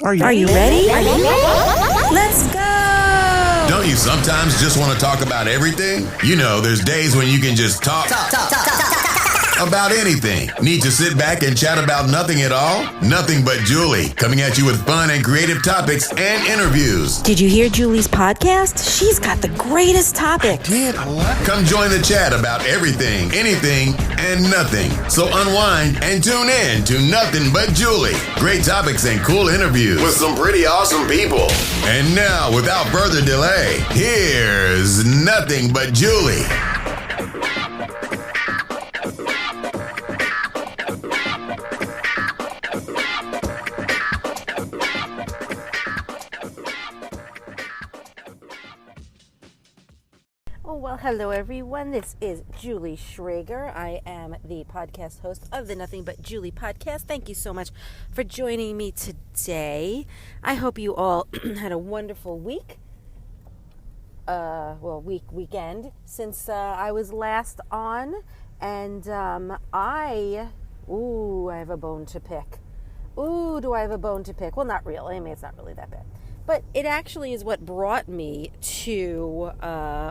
Are you ready? Let's go! Don't you sometimes just want to talk about everything? You know, there's days when you can just talk about anything. Need to sit back and chat about nothing at all? Nothing But Julie, coming at you with fun and creative topics and interviews. Did you hear Julie's podcast? She's got the greatest topic. Come join the chat about everything, anything, and nothing. So unwind and tune in to Nothing But Julie. Great topics and cool interviews with some pretty awesome people. And now, without further delay, here's Nothing But Julie. Well, hello everyone. This is Julie Schrager. I am the podcast host of the Nothing But Julie podcast. Thank you so much for joining me today. I hope you all had a wonderful week. Weekend since I was last on, and I have a bone to pick. Do I have a bone to pick? Well, not really. I mean, it's not really that bad. But it actually is what brought me to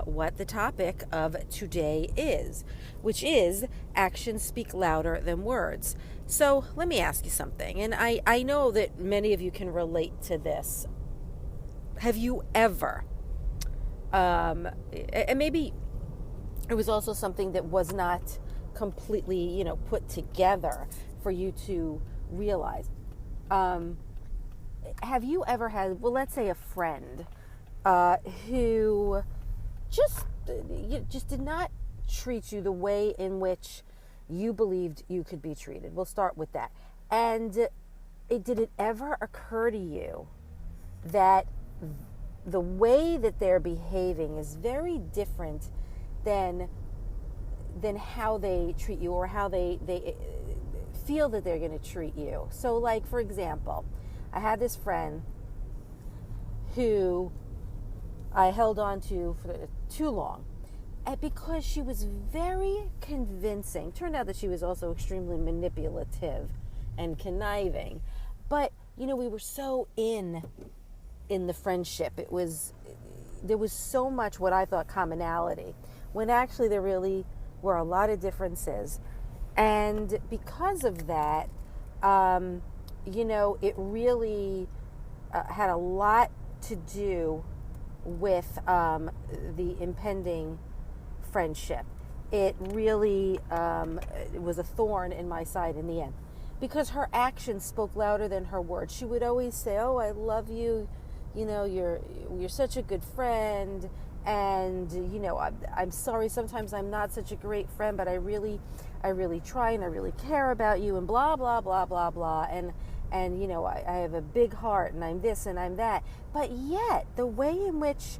what the topic of today is, which is actions speak louder than words. So let me ask you something, and I know that many of you can relate to this. Have you ever, and maybe it was also something that was not completely, put together for you to realize, have you ever had, let's say a friend who just did not treat you the way in which you believed you could be treated? We'll start with that. And did it ever occur to you that the way that they're behaving is very different than how they treat you, or how they feel that they're going to treat you? So, like, for example, I had this friend who I held on to for too long, and because she was very convincing. Turned out that she was also extremely manipulative and conniving. But, we were so in the friendship. There was so much what I thought commonality, when actually there really were a lot of differences. And because of that, it really had a lot to do with the impending friendship. It really it was a thorn in my side in the end, because her actions spoke louder than her words. She would always say, "Oh, I love you. You're such a good friend, and I'm sorry sometimes I'm not such a great friend, but I really try, and I really care about you, and blah blah blah blah blah, and I have a big heart, and I'm this and I'm that." But yet the way in which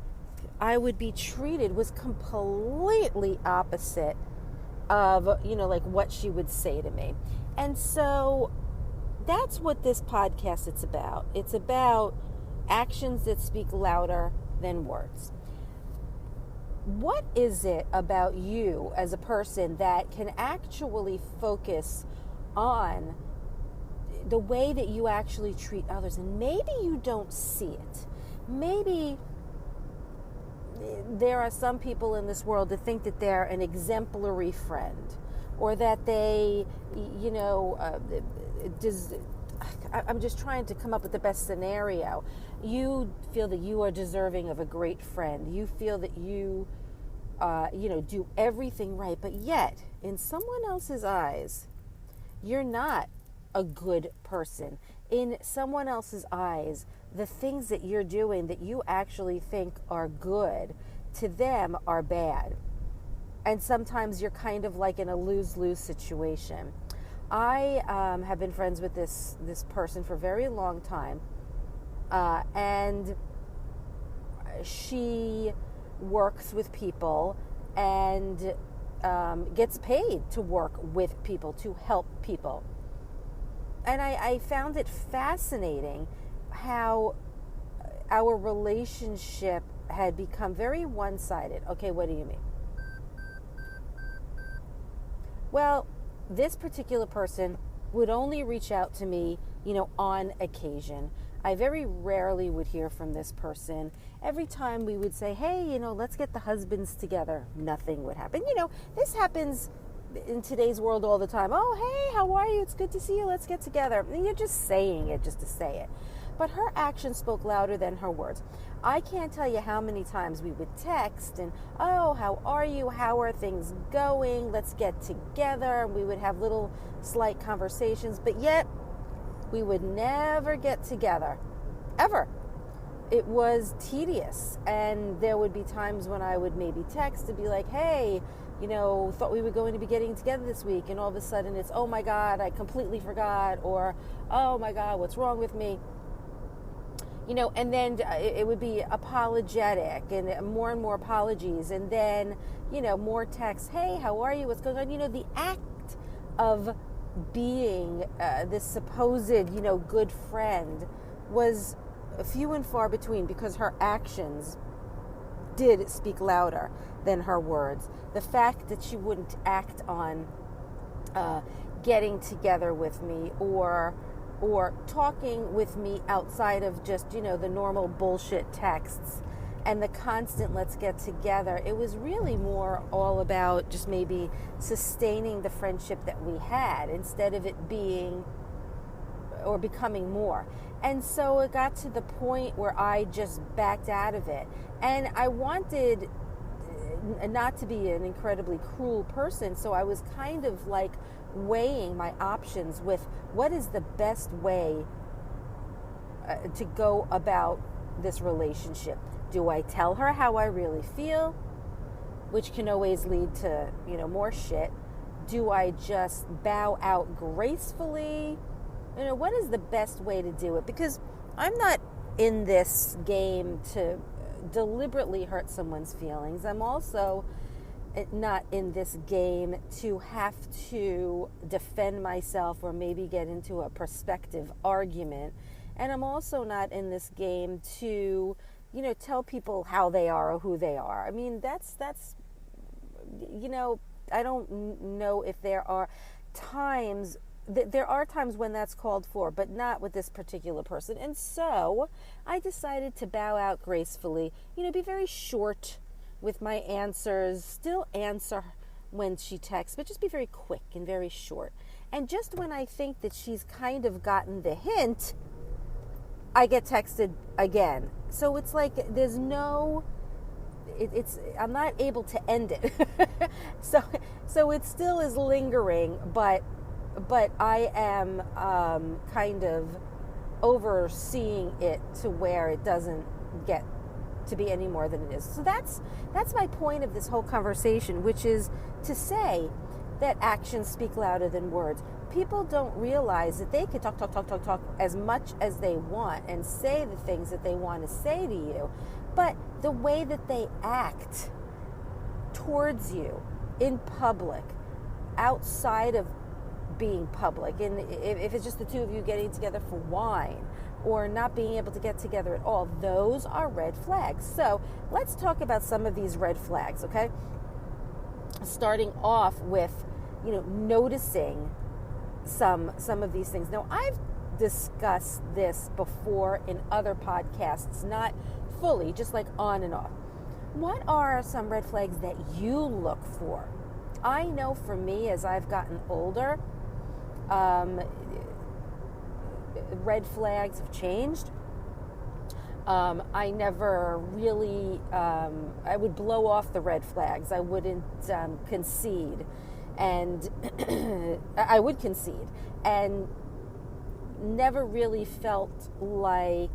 I would be treated was completely opposite of like what she would say to me. And so that's what this podcast is about. It's about actions that speak louder than words. What is it about you as a person that can actually focus on the way that you actually treat others? And maybe you don't see it. Maybe there are some people in this world that think that they're an exemplary friend, or that they, I'm just trying to come up with the best scenario. You feel that you are deserving of a great friend. You feel that you, do everything right. But yet, in someone else's eyes, you're not a good person. In someone else's eyes, the things that you're doing that you actually think are good, to them are bad. And sometimes you're kind of like in a lose-lose situation. I have been friends with this person for a very long time, and she works with people and gets paid to work with people, to help people. And I found it fascinating how our relationship had become very one-sided. Okay, what do you mean? Well, this particular person would only reach out to me, on occasion. I very rarely would hear from this person. Every time we would say, hey, let's get the husbands together, nothing would happen. This happens in today's world all the time. Oh, hey, how are you? It's good to see you. Let's get together. And you're just saying it just to say it. But her actions spoke louder than her words. I can't tell you how many times we would text and, oh, how are you? How are things going? Let's get together. We would have little slight conversations, but yet we would never get together, ever. It was tedious. And there would be times when I would maybe text to be like, hey, thought we were going to be getting together this week. And all of a sudden it's, oh my God, I completely forgot. Or, oh my God, what's wrong with me? And then it would be apologetic and more apologies. And then, more texts. Hey, how are you? What's going on? The act of being this supposed, good friend was few and far between because her actions did speak louder than her words. The fact that she wouldn't act on getting together with me or talking with me outside of just, the normal bullshit texts and the constant let's get together. It was really more all about just maybe sustaining the friendship that we had instead of it being or becoming more. And so it got to the point where I just backed out of it. And I wanted not to be an incredibly cruel person, so I was kind of like weighing my options with what is the best way to go about this relationship. Do I tell her how I really feel, which can always lead to, more shit? Do I just bow out gracefully? What is the best way to do it? Because I'm not in this game to deliberately hurt someone's feelings. I'm also not in this game to have to defend myself or maybe get into a prospective argument. And I'm also not in this game to, tell people how they are or who they are. I mean, that's I don't know if there are times. There are times when that's called for, but not with this particular person. And so I decided to bow out gracefully, be very short with my answers, still answer when she texts, but just be very quick and very short. And just when I think that she's kind of gotten the hint, I get texted again. So it's like there's no... I'm not able to end it. So it still is lingering, but I am kind of overseeing it to where it doesn't get to be any more than it is. So that's my point of this whole conversation, which is to say that actions speak louder than words. People don't realize that they can talk as much as they want and say the things that they want to say to you, but the way that they act towards you in public, outside of being public, and if it's just the two of you getting together for wine or not being able to get together at all, those are red flags. So let's talk about some of these red flags, okay? Starting off with, noticing some of these things. Now, I've discussed this before in other podcasts, not fully, just like on and off. What are some red flags that you look for? I know for me, as I've gotten older, red flags have changed. I never really, I would blow off the red flags. I wouldn't concede. And I would concede. And never really felt like,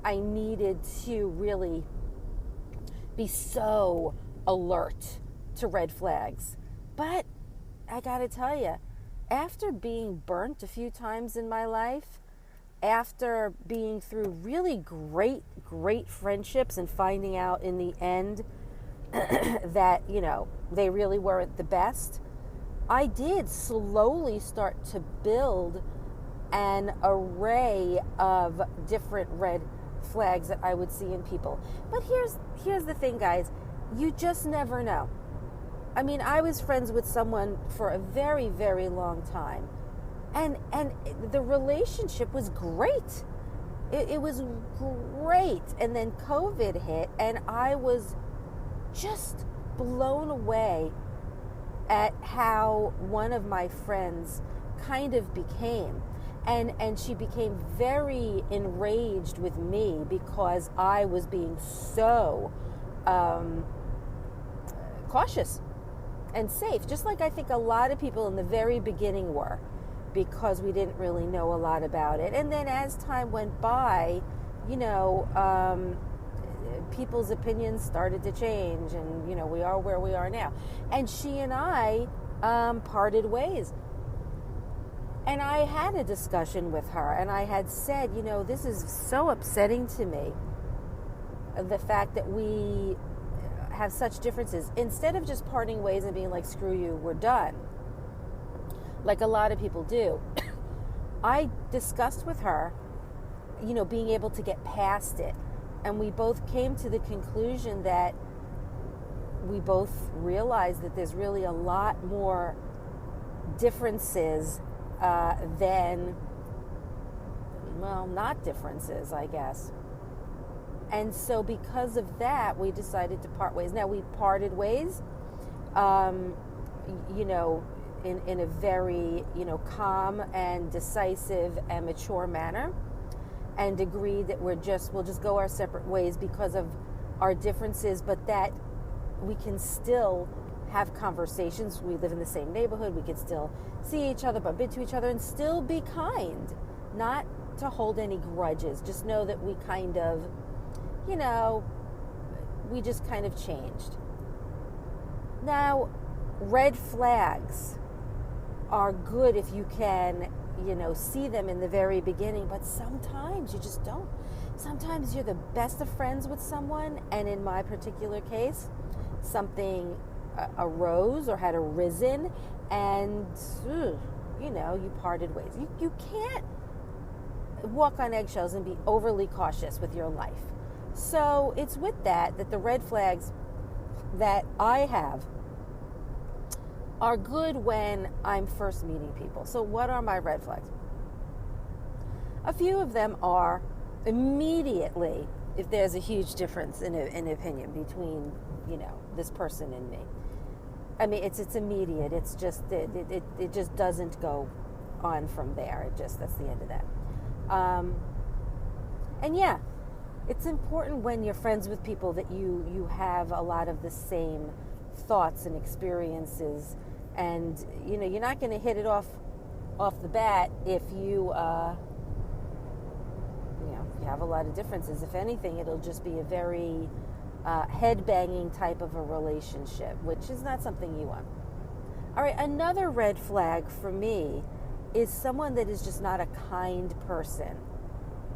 I needed to really be so alert to red flags. But I gotta tell you, after being burnt a few times in my life, after being through really great friendships and finding out in the end that, they really weren't the best, I did slowly start to build an array of different red flags that I would see in people. But here's the thing, guys. You just never know. I mean, I was friends with someone for a very, very long time. And the relationship was great. it was great. And then COVID hit, and I was just blown away at how one of my friends kind of became. And she became very enraged with me because I was being so cautious and safe, just like I think a lot of people in the very beginning were, because we didn't really know a lot about it. And then as time went by, people's opinions started to change, and we are where we are now. And she and I parted ways. And I had a discussion with her, and I had said, this is so upsetting to me, the fact that we have such differences. Instead of just parting ways and being like, screw you, we're done, like a lot of people do, I discussed with her, being able to get past it. And we both came to the conclusion that we both realized that there's really a lot more differences than, not differences, I guess. And so because of that, we decided to part ways. Now, we parted ways, in a very, calm and decisive and mature manner, and agreed that we'll just go our separate ways because of our differences, but that we can still have conversations. We live in the same neighborhood. We can still see each other, bump into each other, and still be kind. Not to hold any grudges. Just know that we kind of, we just kind of changed. Now, red flags are good if you can, see them in the very beginning, but sometimes you just don't. Sometimes you're the best of friends with someone, and in my particular case, something arose or had arisen, and you parted ways. You can't walk on eggshells and be overly cautious with your life. So it's with that the red flags that I have are good when I'm first meeting people. So what are my red flags? A few of them are immediately, if there's a huge difference in opinion between, this person and me. I mean, it's immediate. It's just, it just doesn't go on from there. That's the end of that. And yeah, it's important when you're friends with people that you have a lot of the same thoughts and experiences, and you're not going to hit it off the bat if you you have a lot of differences. If anything, it'll just be a very head-banging type of a relationship, which is not something you want. All right, another red flag for me is someone that is just not a kind person.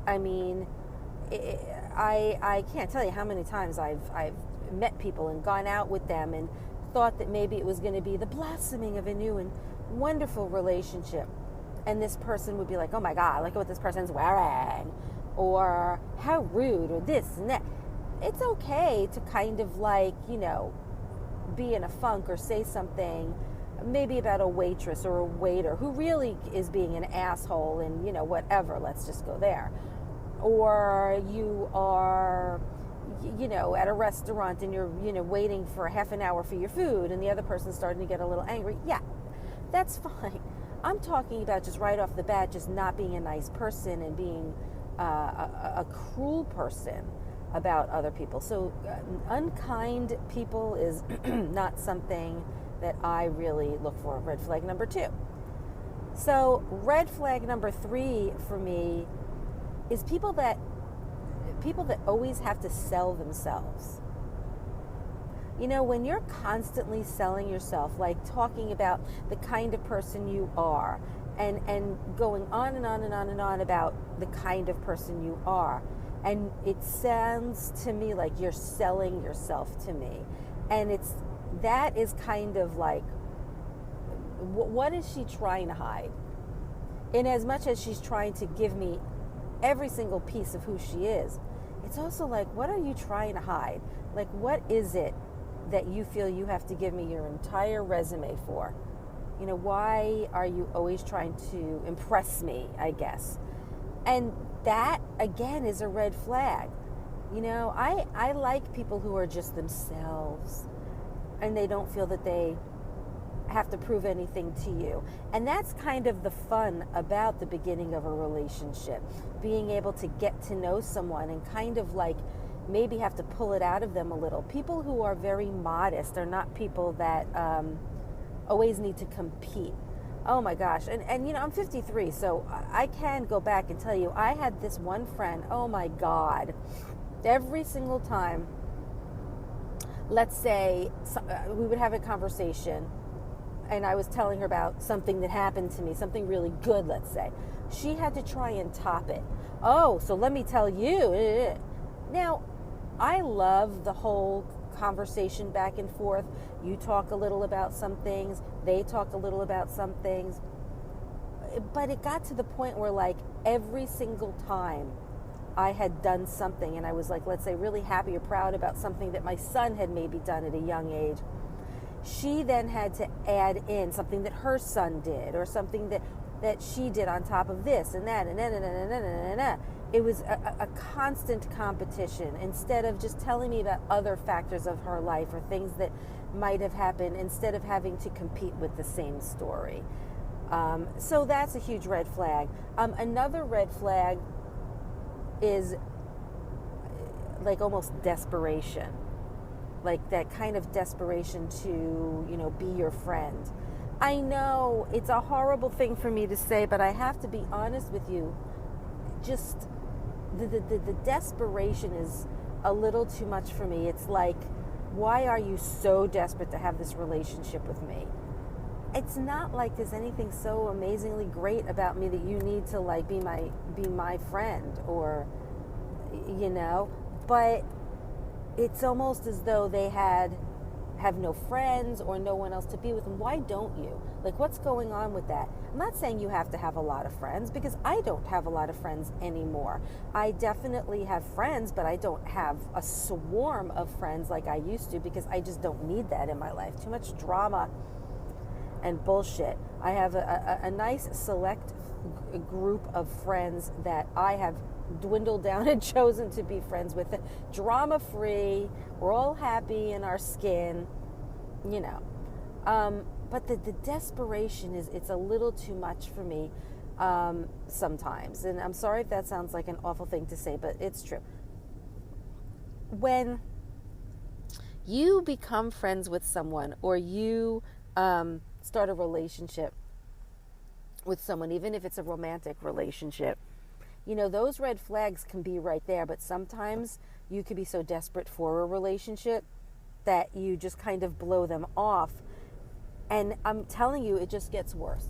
I mean, I can't tell you how many times I've met people and gone out with them and thought that maybe it was going to be the blossoming of a new and wonderful relationship. And this person would be like, oh my God, look at what this person's wearing, or how rude, or this and that. It's okay to kind of be in a funk or say something maybe about a waitress or a waiter who really is being an asshole and, whatever, let's just go there. Or you are, at a restaurant and you're, waiting for half an hour for your food and the other person's starting to get a little angry. Yeah, that's fine. I'm talking about just right off the bat, just not being a nice person and being a cruel person about other people. So unkind people is not something that I really look for. Red flag number 2. So red flag number 3 for me is people that always have to sell themselves. When you're constantly selling yourself, like talking about the kind of person you are and going on and on and on and on about the kind of person you are, and it sounds to me like you're selling yourself to me, and that is kind of like, what is she trying to hide? In as much as she's trying to give me every single piece of who she is, it's also like, what are you trying to hide? Like, what is it that you feel you have to give me your entire resume for? Why are you always trying to impress me, I guess? And that again is a red flag. You know, I like people who are just themselves and they don't feel that they have to prove anything to you. And that's kind of the fun about the beginning of a relationship, being able to get to know someone and kind of like maybe have to pull it out of them a little. People who are very modest are not people that always need to compete. Oh my gosh. And you know, I'm 53, so I can go back and tell you, I had this one friend, oh my God, every single time, let's say we would have a conversation and I was telling her about something that happened to me, something really good, let's say. She had to try and top it. Oh, so let me tell you. Now, I love the whole conversation back and forth. You talk a little about some things, they talk a little about some things. But it got to the point where like every single time I had done something and I was like, let's say really happy or proud about something that my son had maybe done at a young age, she then had to add in something that her son did or something that she did on top of this and that and it was a constant competition instead of just telling me about other factors of her life or things that might have happened instead of having to compete with the same story. So that's a huge red flag. Another red flag is like almost desperation. Like that kind of desperation to, you know, be your friend. I know it's a horrible thing for me to say, but I have to be honest with you. Just the desperation is a little too much for me. It's like, why are you so desperate to have this relationship with me? It's not like there's anything so amazingly great about me that you need to like be my friend or, you know, but it's almost as though they have no friends or no one else to be with. And why don't you? Like, what's going on with that? I'm not saying you have to have a lot of friends because I don't have a lot of friends anymore. I definitely have friends, but I don't have a swarm of friends like I used to because I just don't need that in my life. Too much drama and bullshit. I have a nice select group of friends that I have dwindled down and chosen to be friends with. Drama free, we're all happy in our skin, you know. But the desperation it's a little too much for me sometimes. And I'm sorry if that sounds like an awful thing to say, but it's true. When you become friends with someone or you start a relationship with someone, even if it's a romantic relationship, you know, those red flags can be right there, but sometimes you could be so desperate for a relationship that you just kind of blow them off. And I'm telling you, it just gets worse.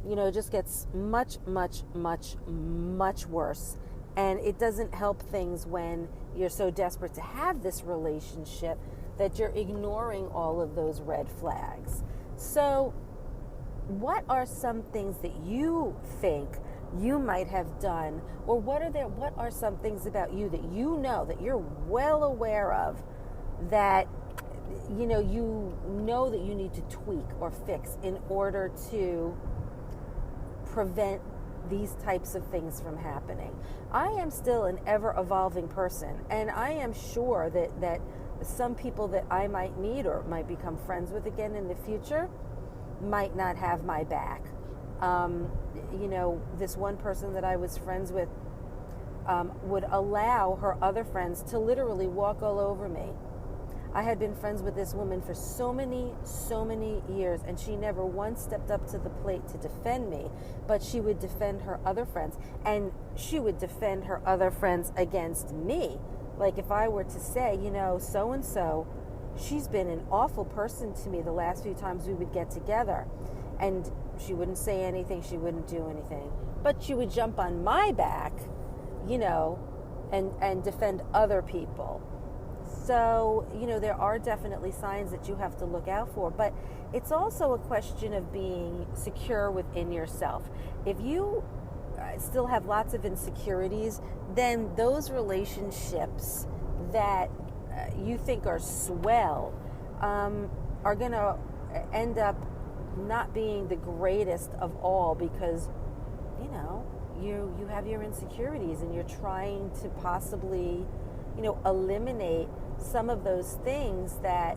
You know, it just gets much, much, much, much worse. And it doesn't help things when you're so desperate to have this relationship that you're ignoring all of those red flags. So what are some things that you think you might have done, or what are some things about you that you know that you're well aware of that you know that you need to tweak or fix in order to prevent these types of things from happening? I am still an ever-evolving person, and I am sure that some people that I might meet or might become friends with again in the future might not have my back. You know, this one person that I was friends with would allow her other friends to literally walk all over me. I had been friends with this woman for so many years, and she never once stepped up to the plate to defend me, but she would defend her other friends, and she would defend her other friends against me. Like if I were to say, you know, so-and-so, she's been an awful person to me the last few times we would get together, and she wouldn't say anything, she wouldn't do anything, but she would jump on my back, you know, and defend other people. So, you know, there are definitely signs that you have to look out for, but it's also a question of being secure within yourself. If you still have lots of insecurities, then those relationships that you think are swell are going to end up not being the greatest of all because, you know, you have your insecurities and you're trying to possibly, eliminate some of those things that,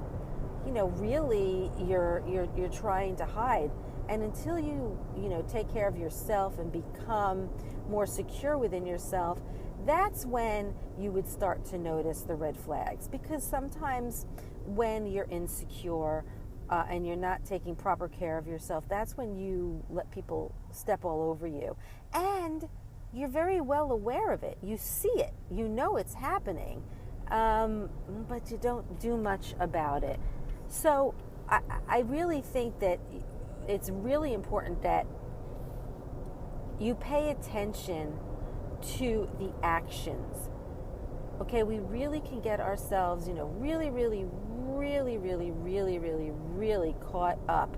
really you're trying to hide. And until you take care of yourself and become more secure within yourself, that's when you would start to notice the red flags. Because sometimes when you're insecure and you're not taking proper care of yourself, that's when you let people step all over you. And you're very well aware of it. You see it. You know it's happening. But you don't do much about it. So I really think that it's really important that you pay attention to the actions. Okay, we really can get ourselves, really, really, really, really, really, really, really caught up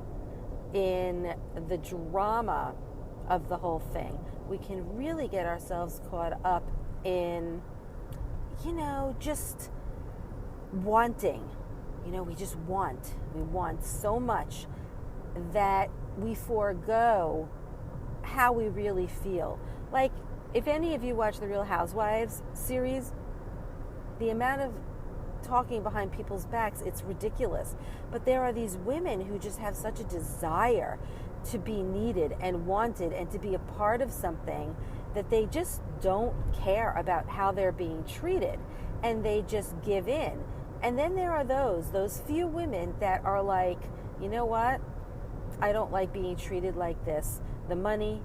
in the drama of the whole thing. We can really get ourselves caught up in, just wanting. We just want. We want so much that we forego how we really feel. Like, if any of you watch the Real Housewives series, the amount of talking behind people's backs, it's ridiculous. But there are these women who just have such a desire to be needed and wanted and to be a part of something that they just don't care about how they're being treated, and they just give in. And then there are those few women that are like, you know what? I don't like being treated like this. The money,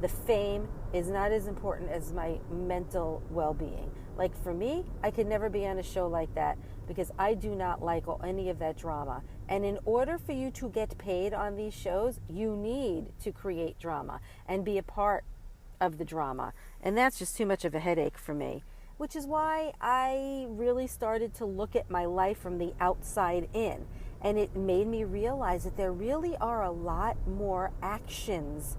the fame is not as important as my mental well-being. Like for me, I could never be on a show like that because I do not like any of that drama. And in order for you to get paid on these shows, you need to create drama and be a part of the drama. And that's just too much of a headache for me, which is why I really started to look at my life from the outside in. And it made me realize that there really are a lot more actions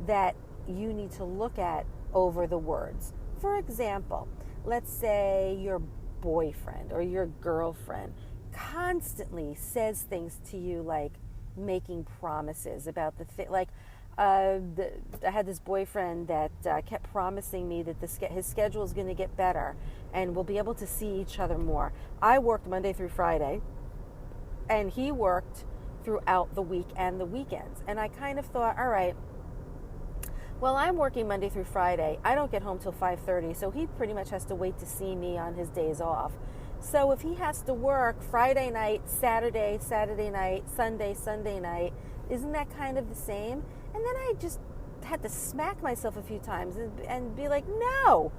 that you need to look at over the words. For example, let's say your boyfriend or your girlfriend constantly says things to you like making promises about the thing. Like I had this boyfriend that kept promising me that his schedule is going to get better and we'll be able to see each other more. I worked Monday through Friday, and he worked throughout the week and the weekends. And I kind of thought, all right, well, I'm working Monday through Friday. I don't get home till 5:30, so he pretty much has to wait to see me on his days off. So if he has to work Friday night, Saturday night, Sunday night, isn't that kind of the same? And then I just had to smack myself a few times and be like, no,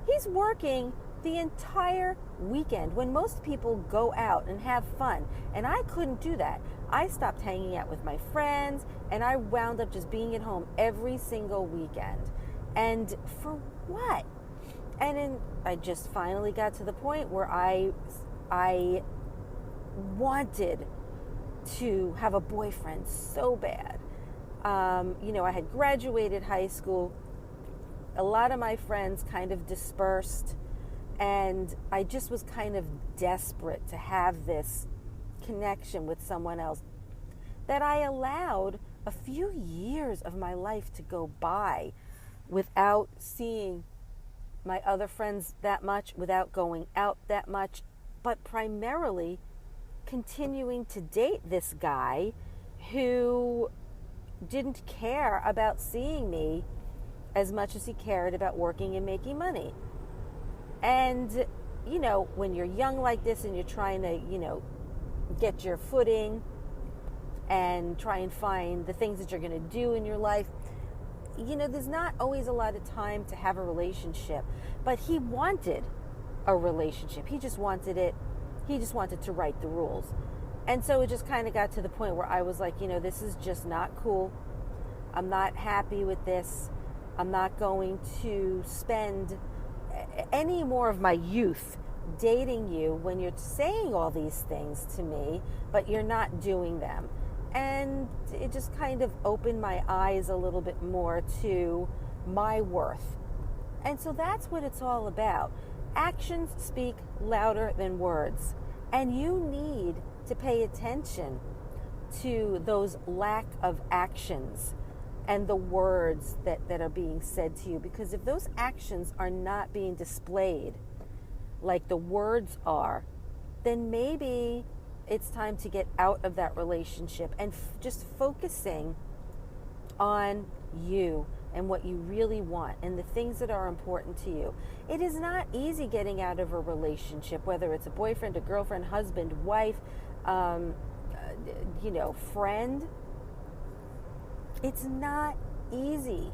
he's working the entire weekend when most people go out and have fun. And I couldn't do that. I stopped hanging out with my friends and I wound up just being at home every single weekend. And for what? And then I just finally got to the point where I wanted to have a boyfriend so bad. I had graduated high school. A lot of my friends kind of dispersed, and I just was kind of desperate to have this connection with someone else, that I allowed a few years of my life to go by without seeing my other friends that much, without going out that much, but primarily continuing to date this guy who didn't care about seeing me as much as he cared about working and making money. And, when you're young like this and you're trying to, get your footing and try and find the things that you're going to do in your life, there's not always a lot of time to have a relationship. But he wanted a relationship. He just wanted it. He just wanted to write the rules. And so it just kind of got to the point where I was like, this is just not cool. I'm not happy with this. I'm not going to spend any more of my youth dating you when you're saying all these things to me, but you're not doing them. And it just kind of opened my eyes a little bit more to my worth. And so that's what it's all about. Actions speak louder than words. And you need to pay attention to those lack of actions and the words that are being said to you. Because if those actions are not being displayed like the words are, then maybe it's time to get out of that relationship and just focusing on you and what you really want and the things that are important to you. It is not easy getting out of a relationship, whether it's a boyfriend, a girlfriend, husband, wife, friend. It's not easy.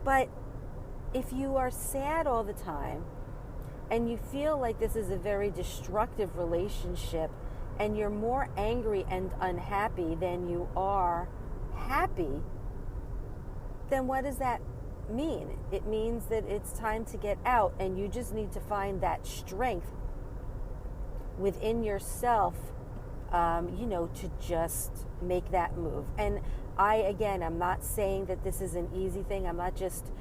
But if you are sad all the time and you feel like this is a very destructive relationship and you're more angry and unhappy than you are happy, then what does that mean? It means that it's time to get out, and you just need to find that strength within yourself, to just make that move. And I'm not saying that this is an easy thing. I'm not just,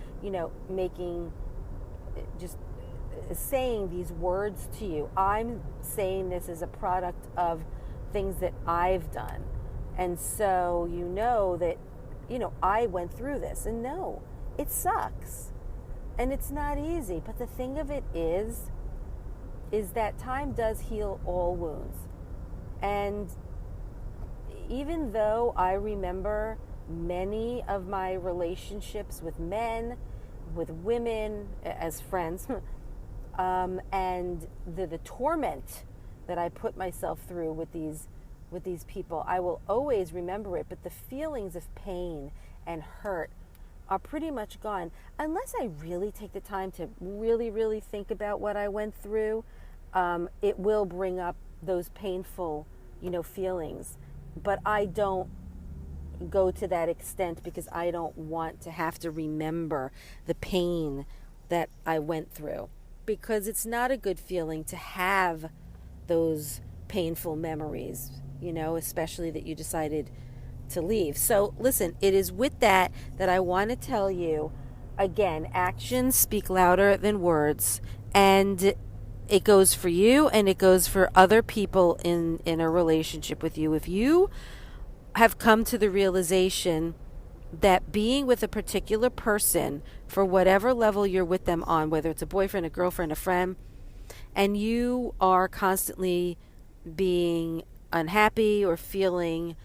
saying these words to you. I'm saying this is a product of things that I've done. And so that, I went through this, and no, it sucks. And it's not easy. But the thing of it is that time does heal all wounds. And even though I remember many of my relationships with men, with women, as friends, and the torment that I put myself through with these people, I will always remember it. But the feelings of pain and hurt are pretty much gone, unless I really take the time to really, really think about what I went through. It will bring up those painful, feelings. But I don't go to that extent because I don't want to have to remember the pain that I went through, because it's not a good feeling to have those painful memories, especially that you decided to leave. So listen, it is with that I want to tell you again, actions speak louder than words, and it goes for you and it goes for other people in a relationship with you. If you have come to the realization that being with a particular person, for whatever level you're with them on, whether it's a boyfriend, a girlfriend, a friend, and you are constantly being unhappy or feeling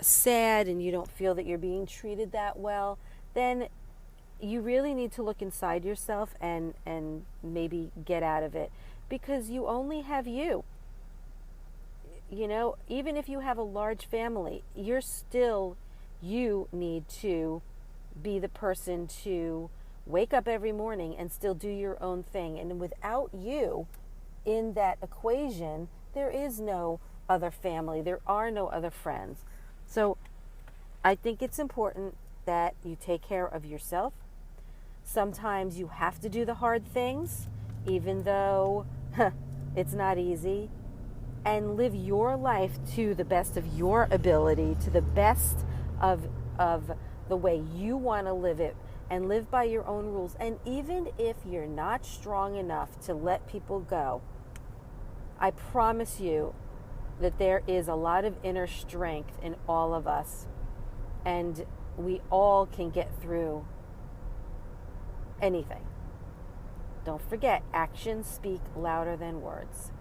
sad, and you don't feel that you're being treated that well, then you really need to look inside yourself and maybe get out of it, because you only have you. Even if you have a large family, you need to be the person to wake up every morning and still do your own thing. And without you in that equation, there is no other family. There are no other friends. So I think it's important that you take care of yourself. Sometimes you have to do the hard things, even though it's not easy, and live your life to the best of your ability, to the best of the way you want to live it, and live by your own rules. And even if you're not strong enough to let people go, I promise you that there is a lot of inner strength in all of us, and we all can get through anything. Don't forget, actions speak louder than words.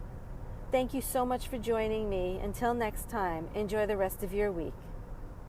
Thank you so much for joining me. Until next time, enjoy the rest of your week.